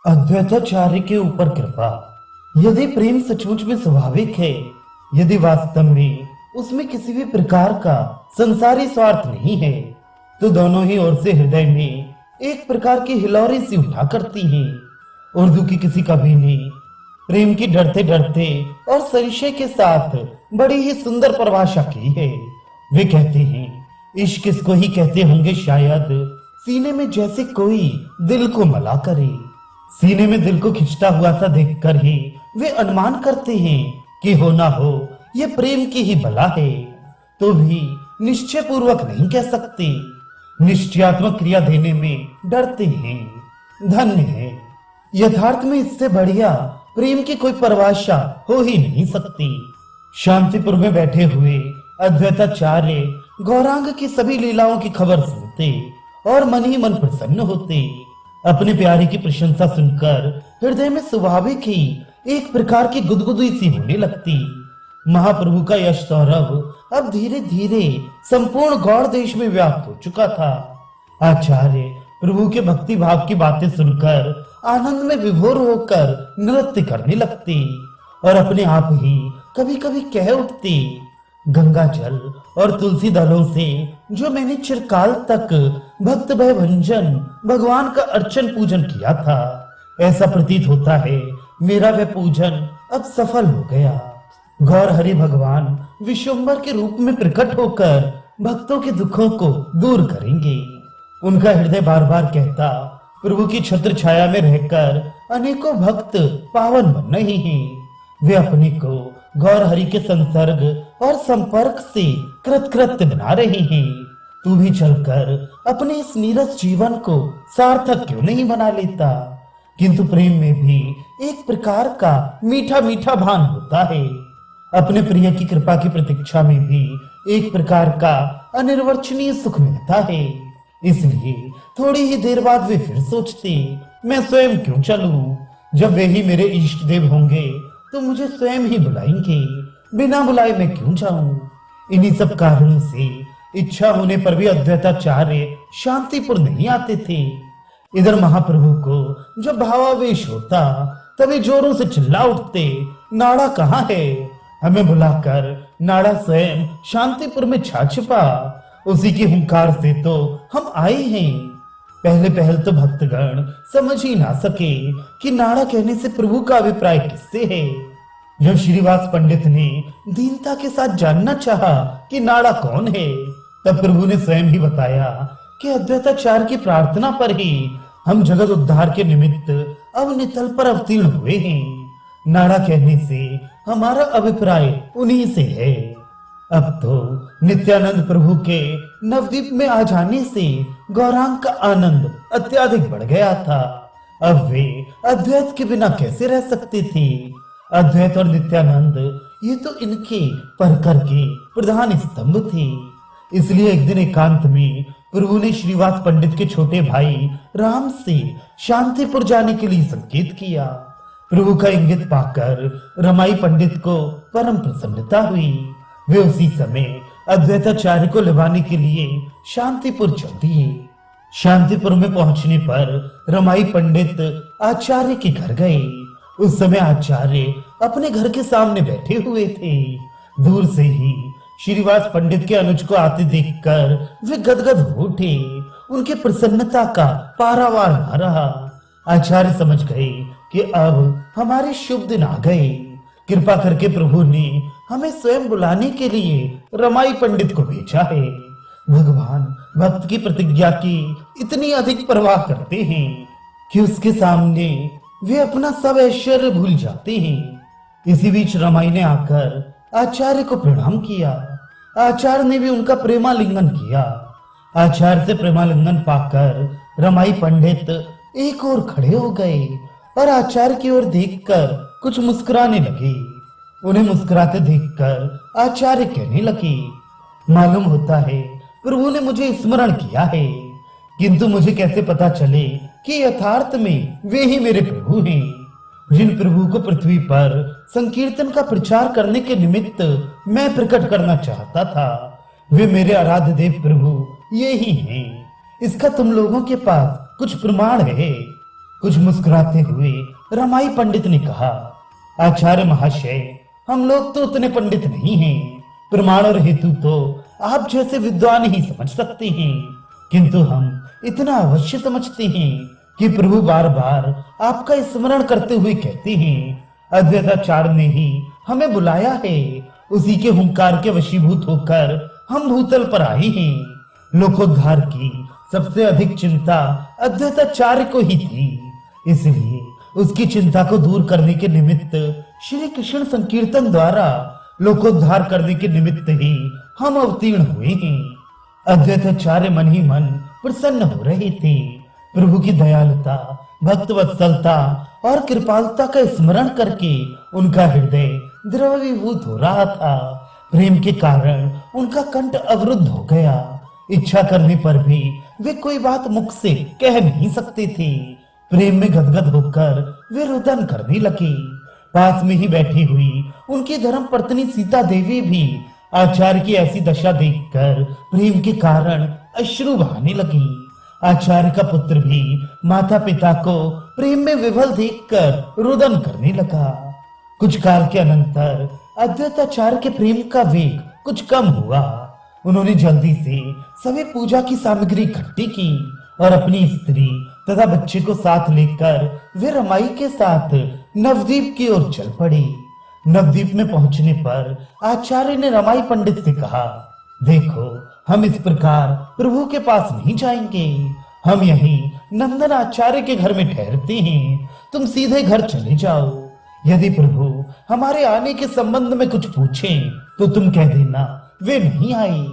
अद्वैताचार्य के ऊपर कृपा। यदि प्रेम सचमुच में स्वाभाविक है, यदि वास्तव में उसमें किसी भी प्रकार का संसारी स्वार्थ नहीं है, तो दोनों ही ओर से हृदय में एक प्रकार की हिलोरी सी उठा करती है। उर्दू की किसी कवि ने प्रेम की डरते डरते और संशय के साथ बड़ी ही सुंदर परिभाषा की है। वे कहते हैं, इश्क किसको ही कहते होंगे शायद, सीने में जैसे कोई दिल को मला करे। सीने में दिल को खिंचता हुआ सा देखकर ही वे अनुमान करते हैं कि हो ना हो ये प्रेम की ही बला है, तो भी निश्चय पूर्वक नहीं कह सकते। निश्चयात्मक क्रिया देने में डरते हैं। धन्य है, यथार्थ में इससे बढ़िया प्रेम की कोई परिभाषा हो ही नहीं सकती। शांतिपुर में बैठे हुए अद्वैताचार्य गौरांग की सभी लीलाओं की खबर सुनते और मन ही मन प्रसन्न होते। अपने प्यारे की प्रशंसा सुनकर हृदय में स्वाभाविक ही एक प्रकार की गुदगुदी सी होने लगती। महाप्रभु का यश सौरभ अब धीरे धीरे संपूर्ण गौड़ देश में व्याप्त हो चुका था। आचार्य प्रभु के भक्ति भाव की बातें सुनकर आनंद में विभोर होकर नृत्य करने लगते और अपने आप ही कभी कभी कह उठते, गंगा जल और तुलसी दलों से जो मैंने चिरकाल तक भक्त भय भंजन भगवान का अर्चन पूजन किया था, ऐसा प्रतीत होता है मेरा वह पूजन अब सफल हो गया। गौर हरि भगवान विश्वम्भर के रूप में प्रकट होकर भक्तों के दुखों को दूर करेंगे। उनका हृदय बार बार कहता, प्रभु की छत्र छाया में रहकर अनेकों भक्त पावन बन रहे हैं। वे अपने को गौर हरि के संसर्ग और संपर्क से कृतकृत्य बना रहे हैं। तू भी चलकर अपने इस नीरस जीवन को सार्थक क्यों नहीं बना लेता? किंतु प्रेम में भी एक प्रकार का मीठा मीठा भान होता है। अपने प्रिय की कृपा की प्रतीक्षा में भी एक प्रकार का अनिर्वचनीय सुख मिलता है। इसलिए थोड़ी ही देर बाद वे फिर सोचते, मैं स्वयं क्यों चलूं? जब वे ही मेरे इष्ट देव होंगे तो मुझे स्वयं ही बुलाएंगे, बिना बुलाए मैं क्यों जाऊं? इन्हीं सब कारणों से इच्छा होने पर भी अद्वैताचार्य शांतिपुर नहीं आते थे। इधर महाप्रभु को जब भावावेश होता तभी जोरों से चिल्ला उठते, नाड़ा कहाँ है? हमें बुलाकर नाड़ा स्वयं शांतिपुर में छा छिपा। उसी की हुंकार से तो हम आए हैं। पहले पहल तो भक्तगण समझ ही ना सके कि नाड़ा कहने से प्रभु का अभिप्राय किससे है। जब श्रीवास पंडित ने दीनता के साथ जानना चाहा कि नाड़ा कौन है, तब प्रभु ने स्वयं ही बताया कि अद्वैताचार्य की प्रार्थना पर ही हम जगत उद्धार के निमित्त अब नितल पर अवतीर्ण हुए हैं। नाड़ा कहने से हमारा अभिप्राय उन्हीं से है। अब तो नित्यानंद प्रभु के नवद्वीप में आ जाने से गौरांग का आनंद अत्याधिक बढ़ गया था। अब वे अद्वैत के बिना कैसे रह सकते थे? अद्वैत और नित्यानंद ये तो इनके परकर के प्रधान स्तंभ थे। इसलिए एक दिन एकांत में प्रभु ने श्रीवास पंडित के छोटे भाई राम से शांतिपुर जाने के लिए संकेत किया। प्रभु का इंगित पाकर रमाई पंडित को परम प्रसन्नता हुई। वे उसी समय अद्वैताचार्य को लभाने के लिए शांतिपुर चल दिए। शांतिपुर में पहुंचने पर रमाई पंडित आचार्य के घर गए। उस समय आचार्य अपने घर के सामने बैठे हुए थे। दूर से ही श्रीवास पंडित के अनुज को आते देखकर वे गदगद हो उठे। उनके प्रसन्नता का पारावार न रहा। आचार्य समझ गए कि अब हमारे शुभ दिन आ गए। कृपा करके प्रभु ने हमें स्वयं बुलाने के लिए रमाई पंडित को भेजा है। भगवान भक्त की प्रतिज्ञा की इतनी अधिक परवाह करते हैं कि उसके सामने वे अपना सब ऐश्वर्य भूल जाते हैं। इसी बीच रमाई ने आकर आचार्य को प्रणाम किया। आचार्य ने भी उनका प्रेमालिंगन किया। आचार्य से प्रेमालिंगन पाकर रमाई पंडित एक ओर खड़े हो गए और आचार्य की ओर देखकर कुछ मुस्कुराने लगे। उन्हें मुस्कुराते देखकर आचार्य कहने लगे, मालूम होता है प्रभु ने मुझे स्मरण किया है, किंतु मुझे कैसे पता चले कि यथार्थ में वे ही मेरे प्रभु हैं। जिन प्रभु को पृथ्वी पर संकीर्तन का प्रचार करने के निमित्त मैं प्रकट करना चाहता था, वे मेरे आराध्य देव प्रभु ये ही हैं। इसका तुम लोगों के पास कुछ प्रमाण है? कुछ मुस्कुराते हुए रमाई पंडित ने कहा, आचार्य महाशय, हम लोग तो उतने पंडित नहीं हैं। प्रमाण और हेतु तो आप जैसे विद्वान ही समझ सकते हैं, किंतु हम इतना अवश्य समझते हैं कि प्रभु बार बार आपका स्मरण करते हुए कहते हैं, अद्वैताचार्य ने ही हमें बुलाया है, उसी के हुंकार के वशीभूत होकर हम भूतल पर आए हैं। लोकोद्धार की सबसे अधिक चिंता अद्वैताचार्य को ही थी, इसलिए उसकी चिंता को दूर करने के निमित्त श्री कृष्ण संकीर्तन द्वारा लोकोद्धार करने के निमित्त ही हम अवतीर्ण हुए हैं। अद्वैताचार्य मन ही मन प्रसन्न हो रहे थे। प्रभु की दयालुता, भक्त वत्सलता और कृपालुता का स्मरण करके उनका हृदय द्रवीभूत हो रहा था। प्रेम के कारण उनका कंठ अवरुद्ध हो गया। इच्छा करने पर भी वे कोई बात मुख से कह नहीं सकते थे। प्रेम में गदगद होकर वे रुदन करने लगे। पास में ही बैठी हुई उनकी धर्म पत्नी सीता देवी भी आचार्य की ऐसी दशा देखकर प्रेम के कारण अश्रु बहाने लगी। आचार्य का पुत्र भी माता पिता को प्रेम में विवल देखकर रुदन करने लगा। कुछ काल के अनंतर अद्वैताचार्य के प्रेम का वेग कुछ कम हुआ। उन्होंने जल्दी से सभी पूजा की सामग्री इकट्ठी की और अपनी स्त्री तथा बच्चे को साथ लेकर वे रमाई के साथ नवद्वीप की ओर चल पड़े। नवद्वीप में पहुंचने पर आचार्य ने रमाई पंडित से कहा, देखो, हम इस प्रकार प्रभु के पास नहीं जाएंगे। हम यहीं नंदन आचार्य के घर में ठहरते हैं। तुम सीधे घर चले जाओ। यदि प्रभु हमारे आने के संबंध में कुछ पूछें तो तुम कह देना वे नहीं आई।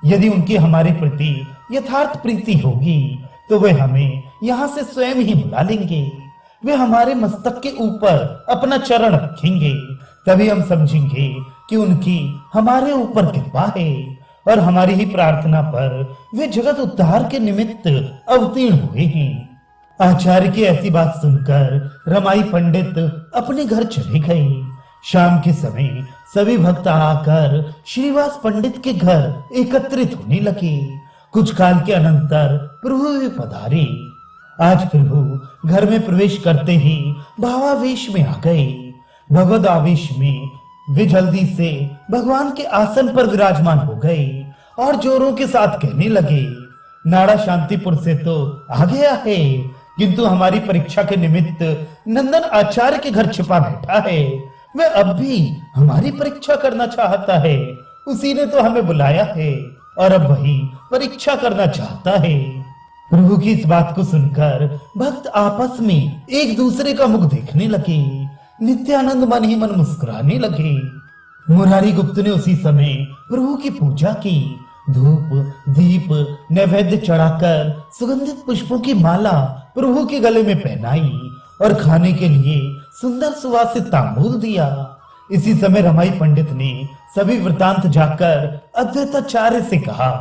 यदि उनकी हमारे प्रति यथार्थ प्रीति होगी तो वे हमें यहाँ से स्वयं ही बुला लेंगे। वे हमारे मस्तक के ऊपर अपना चरण रखेंगे, तभी हम समझेंगे कि उनकी हमारे ऊपर कृपा है और हमारी ही प्रार्थना पर वे जगत उद्धार के निमित्त अवतीर्ण हुए हैं। आचार्य की ऐसी बात सुनकर रमाई पंडित अपने घर चले गए। शाम के समय सभी भक्त आकर श्रीवास पंडित के घर एकत्रित होने लगे। कुछ काल के अनंतर प्रभु भी पधारे। आज प्रभु घर में प्रवेश करते ही भावावेश में आ गए। भगवद आवेश में वे जल्दी से भगवान के आसन पर विराजमान हो गए और जोरों के साथ कहने लगे, नाड़ा शांतिपुर से तो आ गया है, किंतु हमारी परीक्षा के निमित्त नंदन आचार्य के घर छिपा बैठा है। वह अब भी हमारी परीक्षा करना चाहता है। उसी ने तो हमें बुलाया है और अब वही परीक्षा करना चाहता है। प्रभु की इस बात को सुनकर भक्त आपस में एक दूसरे का मुख देखने लगे। नित्यानंद मन ही मन मुस्कुराने लगे। मुरारी गुप्त ने उसी समय प्रभु की पूजा की। धूप दीप नैवेद्य चढ़ाकर सुगंधित पुष्पों की माला प्रभु के गले में पहनाई और खाने के लिए सुंदर सुवासित तांबूल दिया। इसी समय रमाई पंडित ने सभी वृतांत जाकर अद्वैताचार्य से कहा।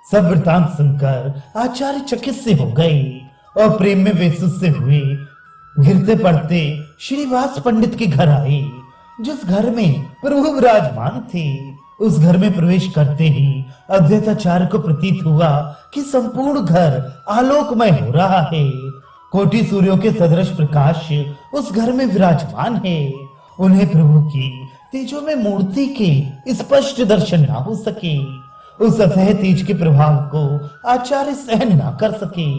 सब वृतांत सुनकर आचार्य चकित से हो गए और प्रेम में वेसुस से हुए गिरते पड़ते श्रीवास पंडित के घर आए, जिस घर में प्रभु विराजमान थे। उस घर में प्रवेश करते ही अद्वैताचार्य को प्रतीत हुआ कि संपूर्ण घर आलोकमय हो रहा है। कोटि सूर्यों के सदृश प्रकाश उस घर में विराजमान है। उन्हें प्रभु की तेजो में मूर्ति के स्पष्ट दर्शन ना हो सके। उस असह्य तेज के प्रभाव को आचार्य सहन ना कर सके।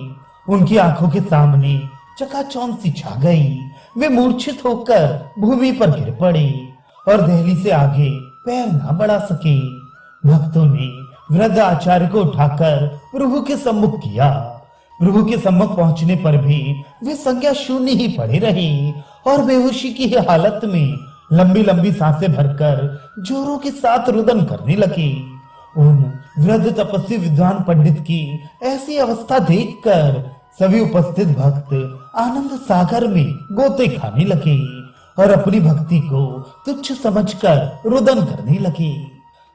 उनकी आंखों के सामने चकाचौंध सी छा गई। वे मूर्छित होकर भूमि पर गिर पड़े और दहली से आगे पैर ना बढ़ा सके। भक्तों ने वृद्ध आचार्य को उठाकर प्रभु के सम्मुख किया। प्रभु के सम्मुख पहुंचने पर भी वे संज्ञा शून्य ही पड़े रहे और बेहोशी की हालत में लंबी लंबी सांसें भरकर जोरों के साथ रुदन करने लगे। उन वृद्ध तपस्वी विद्वान पंडित की ऐसी अवस्था देखकर सभी उपस्थित भक्त आनंद सागर में गोते खाने लगे और अपनी भक्ति को तुच्छ समझकर रुदन करने लगे।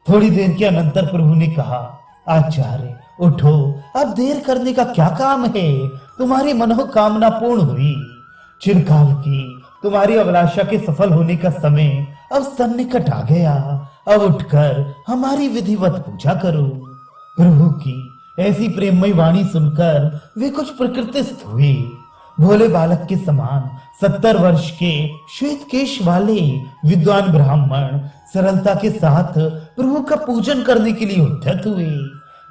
थोड़ी देर के अनंतर प्रभु ने कहा, आचार्य उठो, अब देर करने का क्या काम है। तुम्हारी मनोकामना पूर्ण हुई। चिरकाल की तुम्हारी अभिलाषा के सफल होने का समय अब सन्निकट आ गया। अब उठकर हमारी विधिवत पूजा करो। प्रभु की ऐसी प्रेममयी वाणी सुनकर वे कुछ प्रकृतिस्थ हुए। भोले बालक के समान 70 वर्ष के श्वेत केश वाले विद्वान ब्राह्मण सरलता के साथ प्रभु का पूजन करने के लिए उद्यत हुए।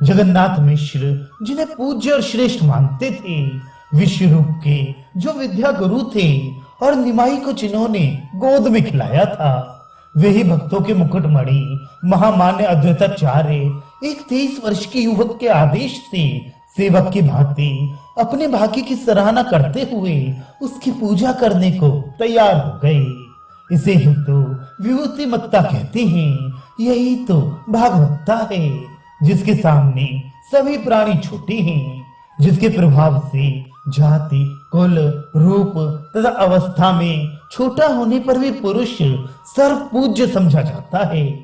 जगन्नाथ मिश्र, जिन्हें पूज्य और श्रेष्ठ मानते थे, विश्व रूप के जो विद्या गुरु थे, और निमाई को जिन्होंने गोद में खिलाया था, वे ही भक्तों के मुकुटमणि महामान्य अद्वैताचार्य एक 23 वर्ष के युवक के आदेश से सेवक की भांति अपने भाग्य की सराहना करते हुए उसकी पूजा करने को तैयार हो गए। इसे ही तो विभूति मत्ता कहते हैं। यही तो भागवत्ता है, जिसके सामने सभी प्राणी छोटे हैं, जिसके प्रभाव से जाति, कुल, रूप तथा अवस्था में छोटा होने पर भी पुरुष सर्व पूज्य समझा जाता है।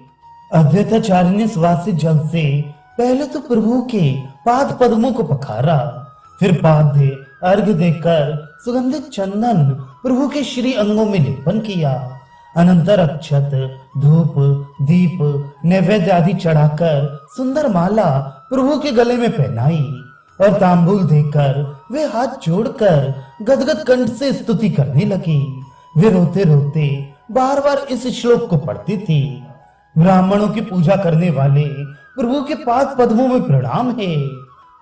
अद्वैताचार्य ने सुवासित जल से पहले तो प्रभु के पाद पद्मों को पखारा, फिर पाद्य अर्घ देकर सुगंधित चंदन प्रभु के श्री अंगों में लेपन किया। अनंतर अक्षत, धूप, दीप, नैवेद्य आदि चढ़ाकर सुंदर माला प्रभु के गले में पहनाई और तांबूल देकर वे हाथ जोड़कर गदगद कंठ से स्तुति करने लगी। वे रोते रोते बार बार इस श्लोक को पढ़ती थी। ब्राह्मणों की पूजा करने वाले प्रभु के पाद पद्मों में प्रणाम है।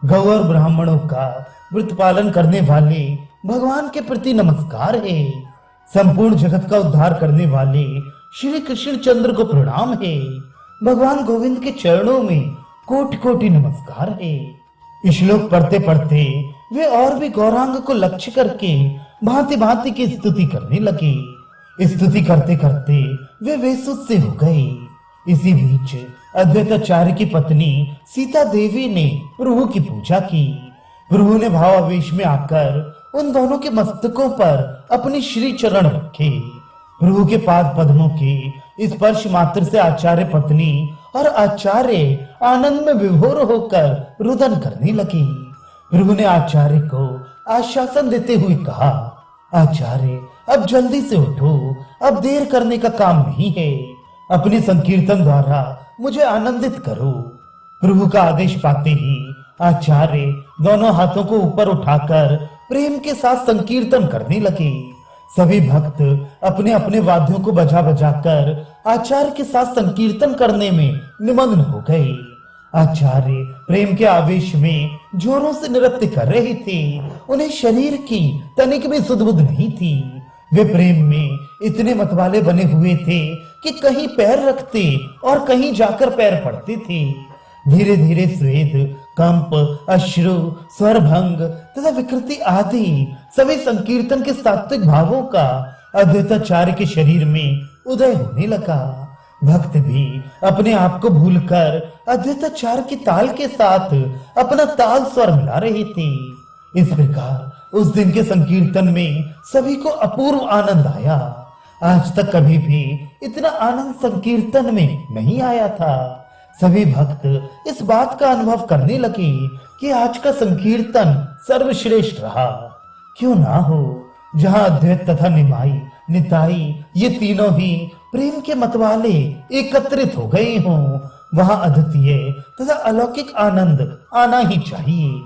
गौ और ब्राह्मणों का व्रत पालन करने वाले भगवान के प्रति नमस्कार है। संपूर्ण जगत का उद्धार करने वाले श्री कृष्ण चंद्र को प्रणाम है। भगवान गोविंद के चरणों में कोटि कोटि नमस्कार है। श्लोक पढ़ते पढ़ते वे और भी गौरांग को लक्ष्य करके भांति भांति की स्तुति करने लगे। स्तुति करते करते वे बेसुध से हो गए। इसी बीच अद्वैताचार्य की पत्नी सीता देवी ने प्रभु की पूजा की। प्रभु ने भावावेश में आकर उन दोनों के मस्तकों पर अपने श्री चरण रखे। प्रभु के पाद पद्मों के स्पर्श मात्र से आचार्य पत्नी और आचार्य आनंद में विभोर होकर रुदन करने लगी। प्रभु ने आचार्य को आश्वासन देते हुए कहा, आचार्य अब जल्दी से उठो, अब देर करने का काम नहीं है। अपने संकीर्तन द्वारा मुझे आनंदित करो। प्रभु का आदेश पाते ही आचार्य दोनों हाथों को ऊपर उठाकर प्रेम के साथ संकीर्तन करने लगे। सभी भक्त अपने अपने वाद्यों को बजा बजा कर आचार्य के साथ संकीर्तन करने में निमग्न हो गए। आचार्य प्रेम के आवेश में जोरों से नृत्य कर रहे थे। उन्हें शरीर की तनिक भी सुध-बुध नहीं थी। वे प्रेम में इतने मतवाले बने हुए थे कि कहीं पैर रखते और कहीं जाकर पैर पड़ते थे। धीरे धीरे स्वेद, कंप, अश्रु, स्वरभंग तथा विकृति आदि सभी संकीर्तन के सात्विक भावों का अद्वैताचार्य के शरीर में उदय होने लगा। भक्त भी अपने आप को भूलकर अद्वैताचार्य की ताल के साथ अपना ताल स्वर मिला रहे थे। इस प्रकार उस दिन के संकीर्तन में सभी को अपूर्व आनंद आया। आज तक कभी भी इतना आनंद संकीर्तन में नहीं आया था। सभी भक्त इस बात का अनुभव करने लगे कि आज का संकीर्तन सर्वश्रेष्ठ रहा। क्यों ना हो, जहां अद्वैत तथा निमाई, निताई ये तीनों ही प्रेम के मतवाले एकत्रित हो गए हों, वहां अद्वितीय तथा अलौकिक आनंद आना ही चाहिए।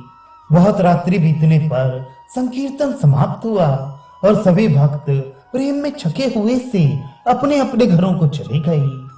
बहुत रात्रि बीतने पर संकीर्तन समाप्त हुआ और सभी भक्त प्रेम में छके हुए से अपने अपने घरों को चले गए।